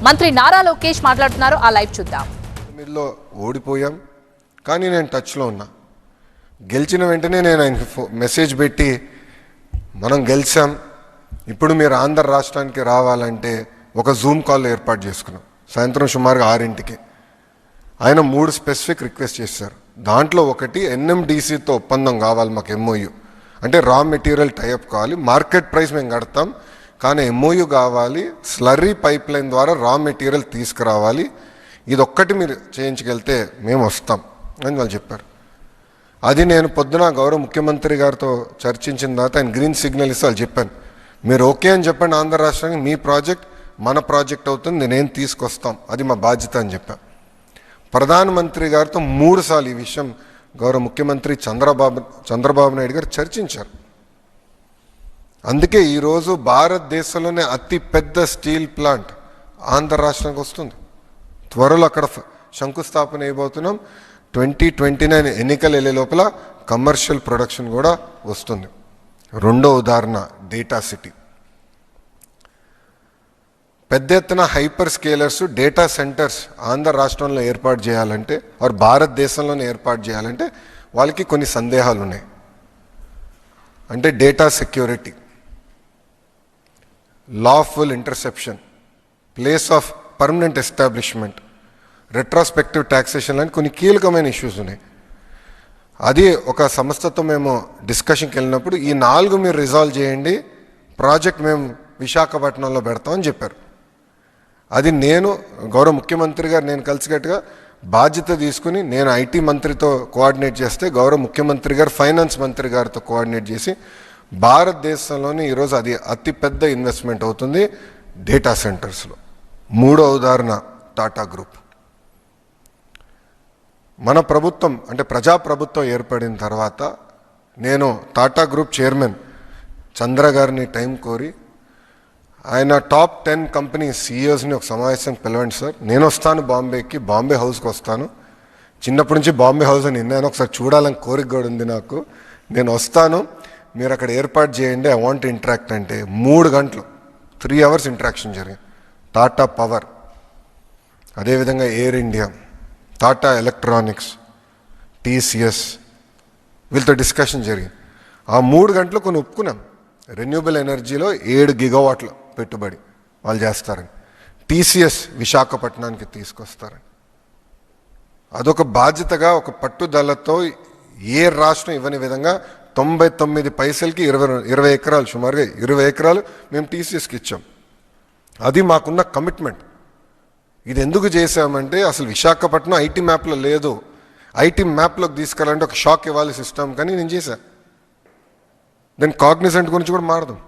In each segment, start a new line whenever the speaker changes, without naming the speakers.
మంత్రి నారా లోకేష్ మాట్లాడుతున్నారు. ఆ లైవ్ చూద్దాం.
మీలో ఓడిపోయాం, కానీ నేను టచ్లో ఉన్నా. గెలిచిన వెంటనే నేను ఆయనకి మెసేజ్ పెట్టి మనం గెలిచాం, ఇప్పుడు మీరు ఆంధ్ర రాష్ట్రానికి రావాలంటే ఒక జూమ్ కాల్ ఏర్పాటు చేసుకున్నాం. సాయంత్రం సుమారుగా 6ంటికి ఆయన 3 స్పెసిఫిక్ రిక్వెస్ట్ చేశారు. దాంట్లో ఒకటి ఎన్ఎండిసితో ఒప్పందం కావాలి, మాకు ఎంఓయు అంటే రా మెటీరియల్ టైఅప్ కావాలి, మార్కెట్ ప్రైస్ మేము కడతాం, కానీ ఎంఓయు కావాలి, స్లర్రీ పైప్ లైన్ ద్వారా రా మెటీరియల్ తీసుకురావాలి, ఇది ఒక్కటి మీరు చేయించగలితే మేము వస్తాం అని వాళ్ళు చెప్పారు. అది నేను పొద్దున గౌరవ ముఖ్యమంత్రి గారితో చర్చించిన తర్వాత ఆయన గ్రీన్ సిగ్నల్ ఇస్తే వాళ్ళు చెప్పాను, మీరు ఓకే అని చెప్పండి, ఆంధ్ర రాష్ట్రానికి మీ ప్రాజెక్ట్ మన ప్రాజెక్ట్ అవుతుంది, నేనేం తీసుకొస్తాం, అది మా బాధ్యత అని చెప్పాను. ప్రధానమంత్రి గారితో 3 సార్లు ఈ విషయం గౌరవ ముఖ్యమంత్రి చంద్రబాబు నాయుడు గారు చర్చించారు. అందుకే ఈరోజు భారతదేశంలోనే అతి పెద్ద స్టీల్ ప్లాంట్ ఆంధ్ర రాష్ట్రానికి వస్తుంది. త్వరలో అక్కడ శంకుస్థాపన అయిపోతున్నాం. 2029 ఎన్నికలు వెళ్ళే లోపల కమర్షియల్ ప్రొడక్షన్ కూడా వస్తుంది. రెండో ఉదాహరణ డేటా సిటీ. పెద్ద ఎత్తున hyper scalers data centres Andhra రాష్ట్రంలో ఏర్పాటు చేయాలంటే ఆర్ భారతదేశంలోనే ఏర్పాటు చేయాలంటే వాళ్ళకి కొన్ని సందేహాలు ఉన్నాయి. అంటే data security, lawful interception, place of permanent establishment, retrospective taxation లాంటి కొన్ని కీలకమైన ఇష్యూస్ ఉన్నాయి. అది ఒక సంస్థతో మేము డిస్కషన్కి వెళ్ళినప్పుడు ఈ 4 మీరు రిజాల్వ్ చేయండి, ప్రాజెక్ట్ మేము విశాఖపట్నంలో పెడతామని చెప్పారు. అది నేను గౌరవ ముఖ్యమంత్రి గారు నేను కలిసికట్టుగా బాధ్యత తీసుకుని నేను ఐటీ మంత్రితో కోఆర్డినేట్ చేస్తే గౌరవ ముఖ్యమంత్రి గారు ఫైనాన్స్ మంత్రి గారితో కోఆర్డినేట్ చేసి భారతదేశంలోనే ఈరోజు అది అతిపెద్ద ఇన్వెస్ట్మెంట్ అవుతుంది డేటా సెంటర్స్లో. 3వ ఉదాహరణ టాటా గ్రూప్. మన ప్రభుత్వం అంటే ప్రజాప్రభుత్వం ఏర్పడిన తర్వాత నేను టాటా గ్రూప్ చైర్మన్ చంద్ర గారిని టైం కోరి ఆయన టాప్ 10 కంపెనీ సీఈఓస్ని ఒక సమావేశానికి పిలవండి సార్, నేను వస్తాను బాంబేకి, బాంబే హౌస్కి వస్తాను, చిన్నప్పటి నుంచి బాంబే హౌస్ అని విన్నాను, ఒకసారి చూడాలని కోరిక కూడా ఉంది నాకు, నేను వస్తాను, మీరు అక్కడ ఏర్పాటు చేయండి, ఐ వాంట్ ఇంటరాక్ట్ అంటే 3 గంటలు 3 అవర్స్ ఇంటరాక్షన్ జరిగింది. టాటా పవర్, అదేవిధంగా air India, Tata electronics, TCS, వీళ్ళతో డిస్కషన్ జరిగింది. ఆ 3 గంటలు కొన్ని ఒప్పుకున్నాం. రెన్యూబుల్ ఎనర్జీలో 7 గిగావాట్ల పెట్టుబడి వాళ్ళు చేస్తారని, టీసీఎస్ విశాఖపట్నానికి తీసుకొస్తారని. అదొక బాధ్యతగా ఒక పట్టుదలతో ఏ రాష్ట్రం ఇవ్వని విధంగా 99 పైసలకి 20 ఎకరాలు, సుమారుగా 20 ఎకరాలు మేము టీసీఎస్కి ఇచ్చాం. అది మాకున్న కమిట్మెంట్. ఇది ఎందుకు చేశామంటే అసలు విశాఖపట్నం ఐటీ మ్యాప్లో లేదు, ఐటీ మ్యాప్లోకి తీసుకెళ్ళాలంటే ఒక షాక్ ఇవ్వాలి సిస్టమ్, కానీ నేను చేశాను. దెన్ కాగ్నిసెంట్ గురించి కూడా మారదాం.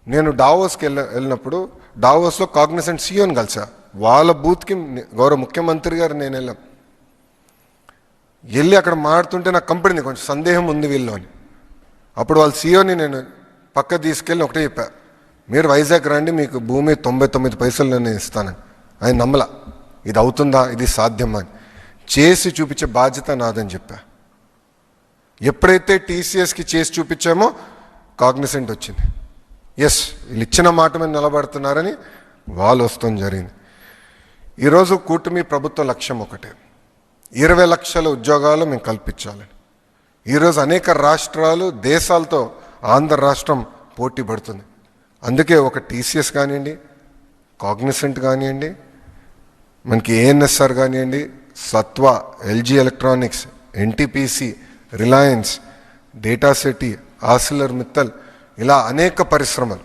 నేను డావోస్కి వెళ్ళినప్పుడు డావోస్లో కాగ్నిసెంట్ సీఈఓని కలిసా. వాళ్ళ బూత్కి గౌరవ ముఖ్యమంత్రి గారు నేను వెళ్ళి అక్కడ మాడుతుంటే నాకు కంపెనీ కొంచెం సందేహం ఉంది వీళ్ళు అని. అప్పుడు వాళ్ళ సీఈఓని నేను పక్క తీసుకెళ్ళి ఒకటే చెప్పా, మీరు వైజాగ్ రండి, మీకు భూమి 99 పైసలు నేను ఇస్తానని. ఆయన నమ్మలా, ఇది అవుతుందా, ఇది సాధ్యమా అని. చేసి చూపించే బాధ్యత నాదని చెప్పా. ఎప్పుడైతే టీసీఎస్కి చేసి చూపించామో కాగ్నిసెంట్ వచ్చింది. ఎస్, వీళ్ళు ఇచ్చిన మాట మీద నిలబడుతున్నారని వాళ్ళు వస్తాం జరిగింది. ఈరోజు కూటమి ప్రభుత్వ లక్ష్యం ఒకటే, 20 లక్షల ఉద్యోగాలు మేము కల్పించాలని. ఈరోజు అనేక రాష్ట్రాలు దేశాలతో ఆంధ్ర రాష్ట్రం పోటీ పడుతుంది. అందుకే ఒక టీసీఎస్ కానివ్వండి, కాగ్నిసెంట్ కానివ్వండి, మనకి ఏఎన్ఎస్ఆర్ కానివ్వండి, Sattva, LG Electronics, NTPC, Reliance, Data City, Arcelor Mittal, ఇలా అనేక పరిశ్రమలు.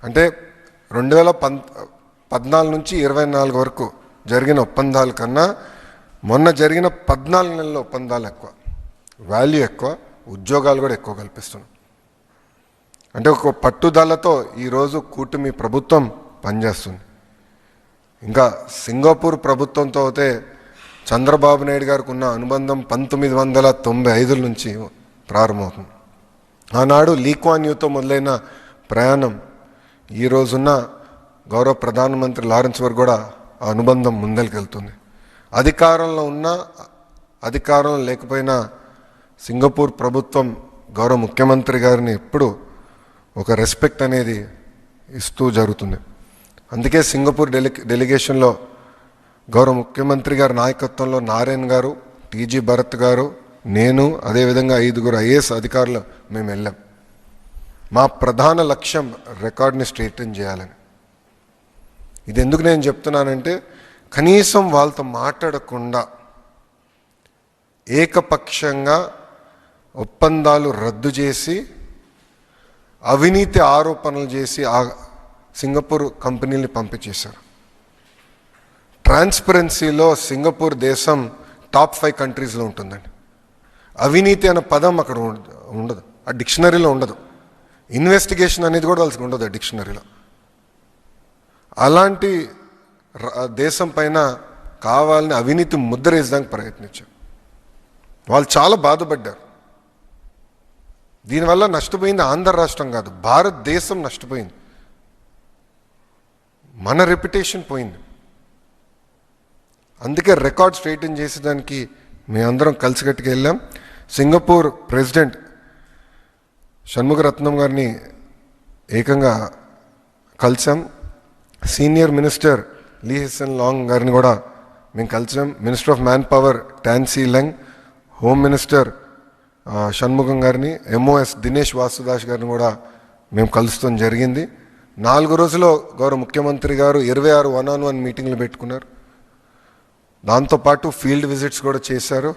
అంటే 2014 నుంచి 24 వరకు జరిగిన ఒప్పందాల కన్నా మొన్న జరిగిన 14 నెలల ఒప్పందాలు ఎక్కువ, వాల్యూ ఎక్కువ, ఉద్యోగాలు కూడా ఎక్కువ కల్పిస్తున్నాం. అంటే ఒక పట్టుదలతో ఈరోజు కూటమి ప్రభుత్వం పనిచేస్తుంది. ఇంకా సింగపూర్ ప్రభుత్వంతో అయితే చంద్రబాబు నాయుడు గారికి ఉన్న అనుబంధం 1995 నుంచి ప్రారంభమవుతుంది. ఆనాడు లీ క్వాన్ యూతో మొదలైన ప్రయాణం ఈ రోజున్న గౌరవ ప్రధానమంత్రి లారెన్స్ వరకు కూడా ఆ అనుబంధం ముందరికెళ్తుంది. అధికారంలో ఉన్నా అధికారంలో లేకపోయినా సింగపూర్ ప్రభుత్వం గౌరవ ముఖ్యమంత్రి గారిని ఎప్పుడు ఒక రెస్పెక్ట్ అనేది ఇస్తూ జరుగుతుంది. అందుకే సింగపూర్ డెలిగేషన్లో గౌరవ ముఖ్యమంత్రి గారి నాయకత్వంలో నారాయణ్ గారు, టీజీ భరత్ గారు, నేను, అదేవిధంగా 5 ఐఏఎస్ అధికారులు మేము వెళ్ళాం. మా ప్రధాన లక్ష్యం రికార్డ్ని స్ట్రెయిటన్ చేయాలని. ఇది ఎందుకు నేను చెప్తున్నానంటే, కనీసం వాళ్ళతో మాట్లాడకుండా ఏకపక్షంగా ఒప్పందాలు రద్దు చేసి అవినీతి ఆరోపణలు చేసి ఆ సింగపూర్ కంపెనీని పంపించేశారు. ట్రాన్స్పరెన్సీలో సింగపూర్ దేశం టాప్ 5 కంట్రీస్లో ఉంటుందండి. అవినీతి అనే పదం అక్కడ ఉండదు, ఆ డిక్షనరీలో ఉండదు. ఇన్వెస్టిగేషన్ అనేది కూడా వాళ్ళకి ఉండదు ఆ డిక్షనరీలో. అలాంటి దేశం పైన కావాలని అవినీతి ముద్ర వేసడానికి ప్రయత్నించారు. వాళ్ళు చాలా బాధపడ్డారు. దీనివల్ల నష్టపోయింది ఆంధ్ర రాష్ట్రం కాదు, భారతదేశం నష్టపోయింది. మన రెప్యుటేషన్ పోయింది. అందుకే రికార్డ్ స్ట్రెయిటన్ చేసేదానికి మేమందరం కలిసికట్టుకు వెళ్ళాం. సింగపూర్ ప్రెసిడెంట్ షణ్ముగరత్నం గారిని ఏకంగా కలిసాం. Senior minister Lee Hsien Loong గారిని కూడా మేము కలిసాం. Minister of manpower Tan See Leng, home minister Shanmugam గారిని, ఎంఓఎస్ దినేష్ వాసుదాస్ గారిని కూడా మేము కలుస్తాం జరిగింది. 4 రోజుల్లో గౌరవ ముఖ్యమంత్రి గారు 26 1-on-1 మీటింగ్లు పెట్టుకున్నారు. దాంతోపాటు ఫీల్డ్ విజిట్స్ కూడా చేశారు.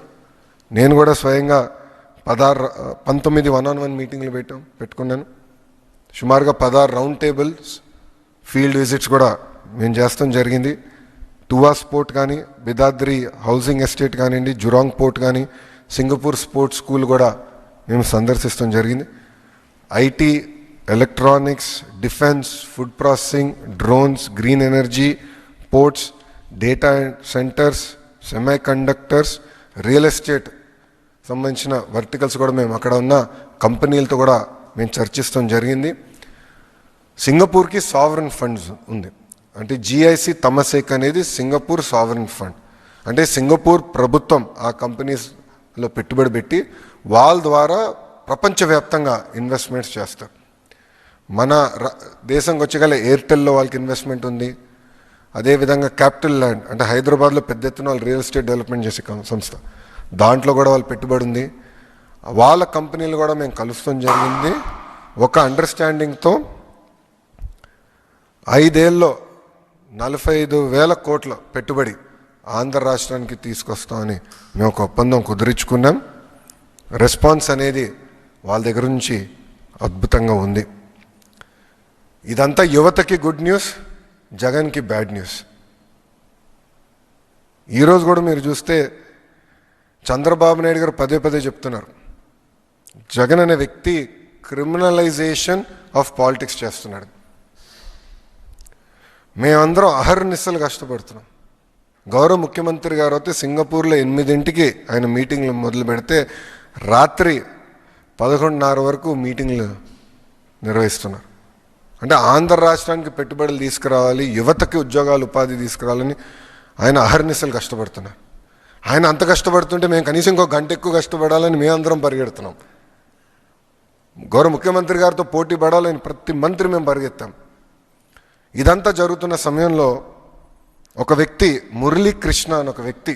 నేను కూడా స్వయంగా 19 1-on-1 మీటింగ్లు పెట్టుకున్నాను. సుమారుగా 16 రౌండ్ టేబుల్స్ ఫీల్డ్ విజిట్స్ కూడా మేము చేస్తాం జరిగింది. టువాస్ పోర్ట్ కానీ, బిదాద్రి హౌసింగ్ ఎస్టేట్ కానివ్వండి, జురాంగ్ పోర్ట్ కానీ, సింగపూర్ స్పోర్ట్స్ స్కూల్ కూడా మేము సందర్శిస్తాం జరిగింది. IT, electronics, defence, food processing, drones, green energy, ports, data centres, semi conductors, real estate సంబంధించిన వర్టికల్స్ కూడా మేము అక్కడ ఉన్న కంపెనీలతో కూడా మేము చర్చిస్తాం జరిగింది. సింగపూర్కి సావరన్ ఫండ్స్ ఉంది. అంటే జిఐసి తమసేక్ అనేది సింగపూర్ సావరన్ ఫండ్. అంటే సింగపూర్ ప్రభుత్వం ఆ కంపెనీస్లో పెట్టుబడి పెట్టి వాళ్ళ ద్వారా ప్రపంచవ్యాప్తంగా ఇన్వెస్ట్మెంట్స్ చేస్తారు. మన దేశంకి వచ్చేగల ఎయిర్టెల్లో వాళ్ళకి ఇన్వెస్ట్మెంట్ ఉంది. అదేవిధంగా క్యాపిటల్ ల్యాండ్ అంటే హైదరాబాద్లో పెద్ద ఎత్తున వాళ్ళు రియల్ ఎస్టేట్ డెవలప్మెంట్ చేసే సంస్థ, దాంట్లో కూడా వాళ్ళు పెట్టుబడి ఉంది. వాళ్ళ కంపెనీలు కూడా మేము కలుస్తాం జరిగింది. ఒక అండర్స్టాండింగ్తో 5 ఏళ్ళలో 45,000 కోట్ల పెట్టుబడి ఆంధ్ర రాష్ట్రానికి తీసుకొస్తామని మేము ఒక ఒప్పందం కుదుర్చుకున్నాం. రెస్పాన్స్ అనేది వాళ్ళ దగ్గర నుంచి అద్భుతంగా ఉంది. ఇదంతా యువతకి గుడ్ న్యూస్, జగన్కి బ్యాడ్ న్యూస్. ఈరోజు కూడా మీరు చూస్తే చంద్రబాబు నాయుడు గారు పదే చెప్తున్నారు, జగన్ అనే వ్యక్తి క్రిమినలైజేషన్ ఆఫ్ పాలిటిక్స్ చేస్తున్నాడు. మేమందరం అహర్నిశలు కష్టపడుతున్నాం. గౌరవ ముఖ్యమంత్రి గారు అయితే సింగపూర్లో 8 ఆయన మీటింగ్లు మొదలు పెడితే రాత్రి 11:30 వరకు మీటింగ్లు నిర్వహిస్తున్నారు. అంటే ఆంధ్ర రాష్ట్రానికి పెట్టుబడులు తీసుకురావాలి, యువతకి ఉద్యోగాలు ఉపాధి తీసుకురావాలని ఆయన అహర్నిశలు కష్టపడుతున్నారు. ఆయన అంత కష్టపడుతుంటే మేము కనీసం ఇంకో గంట ఎక్కువ కష్టపడాలని మేమందరం పరిగెడుతున్నాం. గౌరవ ముఖ్యమంత్రి గారితో పోటీ పడాలని ప్రతి మంత్రి మేము పరిగెత్తాం. ఇదంతా జరుగుతున్న సమయంలో ఒక వ్యక్తి, మురళీకృష్ణ అని ఒక వ్యక్తి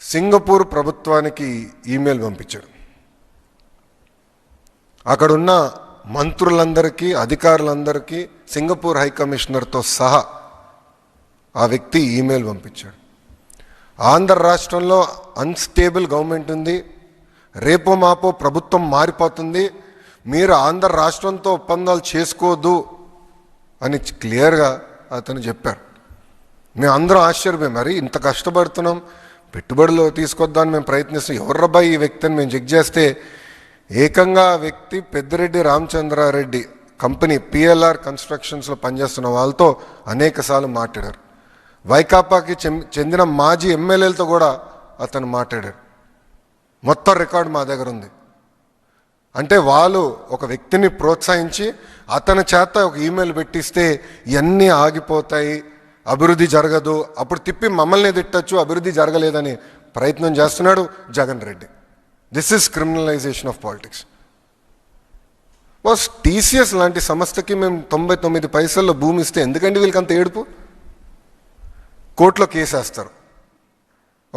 సింగపూర్ ప్రభుత్వానికి ఈమెయిల్ పంపించాడు. అక్కడున్న మంత్రులందరికీ, అధికారులందరికీ, సింగపూర్ హై కమిషనర్తో సహా ఆ వ్యక్తి ఈమెయిల్ పంపించాడు. ఆంధ్ర రాష్ట్రంలో అన్స్టేబుల్ గవర్నమెంట్ ఉంది, రేపో మాపో ప్రభుత్వం మారిపోతుంది, మీరు ఆంధ్ర రాష్ట్రంతో ఒప్పందాలు చేసుకోవద్దు అని క్లియర్గా అతను చెప్పారు. మేము అందరం ఆశ్చర్యపోయాం, మరి ఇంత కష్టపడుతున్నాం, పెట్టుబడులు తీసుకొద్దామని మేము ప్రయత్నిస్తాం, ఎవర్రబ్బాయి ఈ వ్యక్తి అని మేము చెక్ చేస్తే ఏకంగా ఆ వ్యక్తి పెద్దిరెడ్డి రామచంద్రారెడ్డి కంపెనీ పిఎల్ఆర్ కన్స్ట్రక్షన్స్లో పనిచేస్తున్న వాళ్ళతో అనేకసార్లు మాట్లాడారు. వైకాపాకి చెందిన మాజీ ఎమ్మెల్యేలతో కూడా అతను మాట్లాడారు. మొత్తం రికార్డు మా దగ్గర ఉంది. అంటే వాళ్ళు ఒక వ్యక్తిని ప్రోత్సహించి అతని చేత ఒక ఈమెయిల్ పెట్టిస్తే ఇవన్నీ ఆగిపోతాయి, అభివృద్ధి జరగదు, అప్పుడు తిప్పి మమ్మల్ని తిట్టచ్చు, అభివృద్ధి జరగలేదని ప్రయత్నం చేస్తున్నాడు Jagan Reddy. This is criminalization of politics. Boss TCS లాంటి సంస్థకి మేము 99 పైసల్లో భూమి ఇస్తే ఎందుకండి వీళ్ళకి అంత ఏడుపు? కోర్టులో కేసేస్తారు.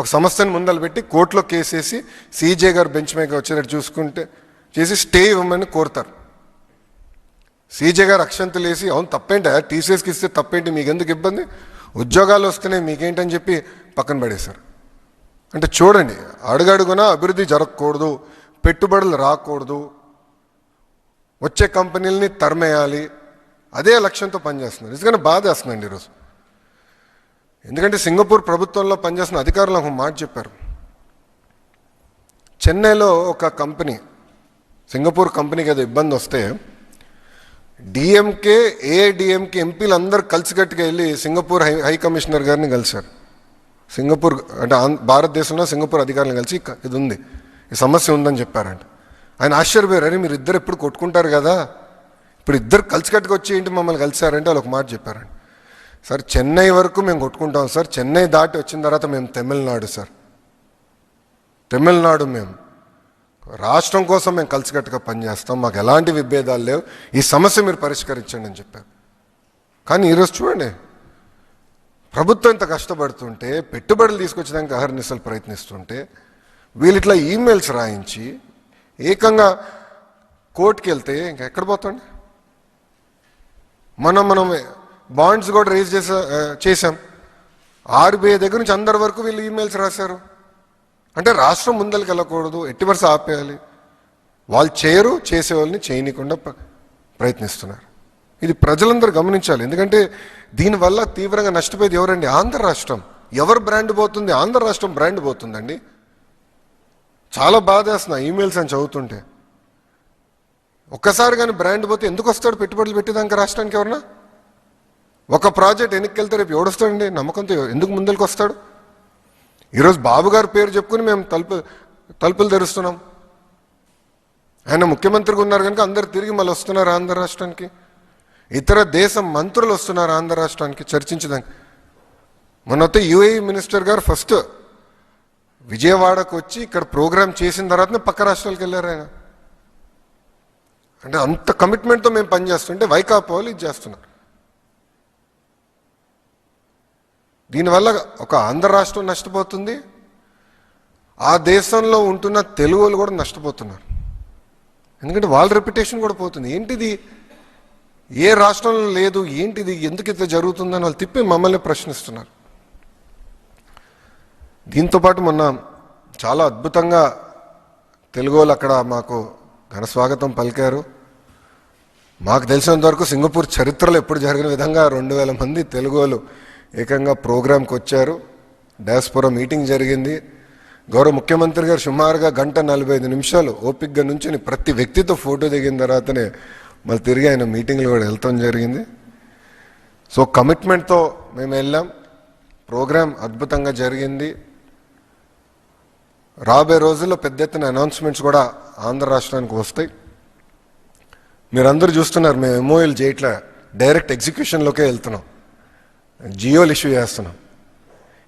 ఒక సంస్థని ముందలు పెట్టి కోర్టులో కేసేసి సీజే గారు బెంచ్ మీద వచ్చేటట్టు చూసుకుంటే చేసి స్టే ఇవ్వమని కోరుతారు. సీజే గారు అక్షంతలు వేసి అవును తప్పేంటి, టీసీఎస్కి ఇస్తే తప్పేంటి, మీకు ఎందుకు ఇబ్బంది, ఉద్యోగాలు వస్తేనే మీకేంటని చెప్పి పక్కన పడేశారు. అంటే చూడండి, అడుగడుగునా అభివృద్ధి జరగకూడదు, పెట్టుబడులు రాకూడదు, వచ్చే కంపెనీలని తరిమేయాలి, అదే లక్ష్యంతో పనిచేస్తున్నారు. నిజంగానే బాధేస్తుందండి ఈరోజు. ఎందుకంటే సింగపూర్ ప్రభుత్వంలో పనిచేస్తున్న అధికారులు ఒక మాట చెప్పారు. చెన్నైలో ఒక కంపెనీ, సింగపూర్ కంపెనీకి ఏదో ఇబ్బంది వస్తే డిఎంకే ఏఐడిఎంకే ఎంపీలు అందరూ కలిసికట్టుగా వెళ్ళి సింగపూర్ హై కమిషనర్ గారిని కలిశారు. సింగపూర్ అంటే భారతదేశంలో సింగపూర్ అధికారులను కలిసి ఇది ఉంది, ఈ సమస్య ఉందని చెప్పారంట. ఆయన ఆశ్చర్యపోయారు, అరే మీరు ఇద్దరు ఎప్పుడు కొట్టుకుంటారు కదా, ఇప్పుడు ఇద్దరు కలిసికట్టుగా వచ్చి ఏంటి మమ్మల్ని కలిశారంటే వాళ్ళు ఒక మాట చెప్పారండి. సార్ చెన్నై వరకు మేము కొట్టుకుంటాం సార్, చెన్నై దాటి వచ్చిన తర్వాత మేము తమిళనాడు సార్, తమిళనాడు మేము రాష్ట్రం కోసం మేము కలిసికట్టుగా పనిచేస్తాం, మాకు ఎలాంటి విభేదాలు లేవు, ఈ సమస్య మీరు పరిష్కరించండి అని చెప్పారు. కానీ ఈరోజు చూడండి, ప్రభుత్వం ఇంత కష్టపడుతుంటే, పెట్టుబడులు తీసుకొచ్చడానికి అహర్నిశలు ప్రయత్నిస్తుంటే, వీళ్ళు ఇట్లా ఈమెయిల్స్ రాయించి ఏకంగా కోర్టుకి వెళ్తే ఇంకా ఎక్కడ పోతాండి. మనం బాండ్స్ కూడా రేజ్ చేశాం. ఆర్బీఐ దగ్గర నుంచి అందరి వరకు వీళ్ళు ఈమెయిల్స్ రాశారు. అంటే రాష్ట్రం ముందరికి వెళ్ళకూడదు, ఎట్టి వరుస ఆపేయాలి, వాళ్ళు చేయరు, చేసేవాళ్ళని చేయనీయకుండా ప్రయత్నిస్తున్నారు. ఇది ప్రజలందరూ గమనించాలి. ఎందుకంటే దీనివల్ల తీవ్రంగా నష్టపోయేది ఎవరండి? ఆంధ్ర రాష్ట్రం. ఎవరు బ్రాండ్ పోతుంది? ఆంధ్ర రాష్ట్రం బ్రాండ్ పోతుందండి. చాలా బాధేస్తున్నా ఈమెయిల్స్ అని చదువుతుంటే. ఒక్కసారి కానీ బ్రాండ్ పోతే ఎందుకు వస్తాడు పెట్టుబడులు పెట్టేదానికి రాష్ట్రానికి? ఎవరన్నా ఒక ప్రాజెక్ట్ వెనక్కి వెళ్తే రేపు ఎవడొస్తాడండి? నమ్మకంతో ఎందుకు ముందరికి వస్తాడు? ఈరోజు బాబు గారి పేరు చెప్పుకుని మేము తలుపులు తెరుస్తున్నాం. ఆయన ముఖ్యమంత్రిగా ఉన్నారు కనుక అందరు తిరిగి మళ్ళీ వస్తున్నారు ఆంధ్ర రాష్ట్రానికి. ఇతర దేశం మంత్రులు వస్తున్నారు ఆంధ్ర రాష్ట్రానికి చర్చించడానికి. మొన్నైతే యుఏఈ మినిస్టర్ గారు ఫస్ట్ విజయవాడకు వచ్చి ఇక్కడ ప్రోగ్రామ్ చేసిన తర్వాతనే పక్క రాష్ట్రాలకు వెళ్ళారు ఆయన. అంటే అంత కమిట్మెంట్తో మేము పనిచేస్తుంటే వైకాపా వాళ్ళు ఇది చేస్తున్నారు. దీనివల్ల ఒక ఆంధ్ర రాష్ట్రం నష్టపోతుంది, ఆ దేశంలో ఉంటున్న తెలుగు వాళ్ళు కూడా నష్టపోతున్నారు. ఎందుకంటే వాళ్ళ రెప్యుటేషన్ కూడా పోతుంది. ఏంటిది, ఏ రాష్ట్రంలో లేదు, ఏంటిది, ఎందుకు ఇట్లా జరుగుతుందని వాళ్ళు తిప్పి మమ్మల్ని ప్రశ్నిస్తున్నారు. దీంతోపాటు మొన్న చాలా అద్భుతంగా తెలుగు వాళ్ళు అక్కడ మాకు ఘన స్వాగతం పలికారు. మాకు తెలిసినంత వరకు సింగపూర్ చరిత్రలో ఎప్పుడు జరిగిన విధంగా 2000 మంది తెలుగు వాళ్ళు ఏకంగా ప్రోగ్రాంకి వచ్చారు. డయాస్పోరా మీటింగ్ జరిగింది. గౌరవ ముఖ్యమంత్రి గారు సుమారుగా 1:45 నిమిషాలు ఓపిక్గా నుంచి ప్రతి వ్యక్తితో ఫోటో దిగిన తర్వాతనే మళ్ళీ తిరిగి ఆయన మీటింగ్లు కూడా వెళ్తాం జరిగింది. సో కమిట్మెంట్తో మేము వెళ్ళాం. ప్రోగ్రాం అద్భుతంగా జరిగింది. రాబోయే రోజుల్లో పెద్ద ఎత్తున అనౌన్స్మెంట్స్ కూడా ఆంధ్ర రాష్ట్రానికి వస్తాయి. మీరందరూ చూస్తున్నారు, మేము ఎంఓఏలు చేయట్లా, డైరెక్ట్ ఎగ్జిక్యూషన్లోకే వెళ్తున్నాం, జియోలు ఇష్యూ చేస్తున్నాం.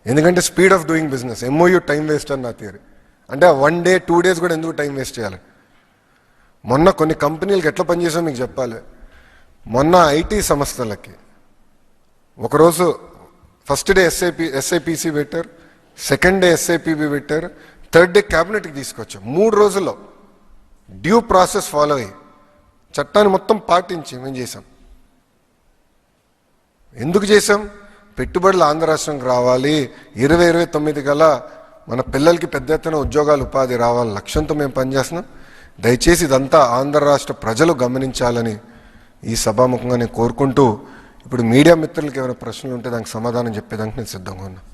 ఎందుకంటే speed of doing business. MoU time waste అని నా థియరీ. అంటే 1 డే 2 డేస్ కూడా ఎందుకు టైం వేస్ట్ చేయాలి? మొన్న కొన్ని కంపెనీలకు ఎట్లా పనిచేసామో మీకు చెప్పాలి. మొన్న ఐటీ సంస్థలకి ఒకరోజు ఫస్ట్ డే ఎస్ఐపిసి పెట్టారు, సెకండ్ డే ఎస్ఐపిబి పెట్టారు, థర్డ్ డే క్యాబినెట్కి తీసుకొచ్చాం. 3 రోజుల్లో డ్యూ ప్రాసెస్ ఫాలో అయ్యి చట్టాన్ని మొత్తం పాటించి మేము చేసాం. ఎందుకు చేసాం? పెట్టుబడులు ఆంధ్ర రాష్ట్రంకి రావాలి, 2029 కల్లా మన పిల్లలకి పెద్ద ఎత్తున ఉద్యోగాలు ఉపాధి రావాలి లక్ష్యంతో మేము పనిచేస్తున్నాం. దయచేసి ఇదంతా ఆంధ్ర రాష్ట్ర ప్రజలు గమనించాలని ఈ సభాముఖంగా నేను కోరుకుంటూ, ఇప్పుడు మీడియా మిత్రులకి ఏమైనా ప్రశ్నలు ఉంటే దానికి సమాధానం చెప్పేదానికి నేను సిద్ధంగా ఉన్నాను.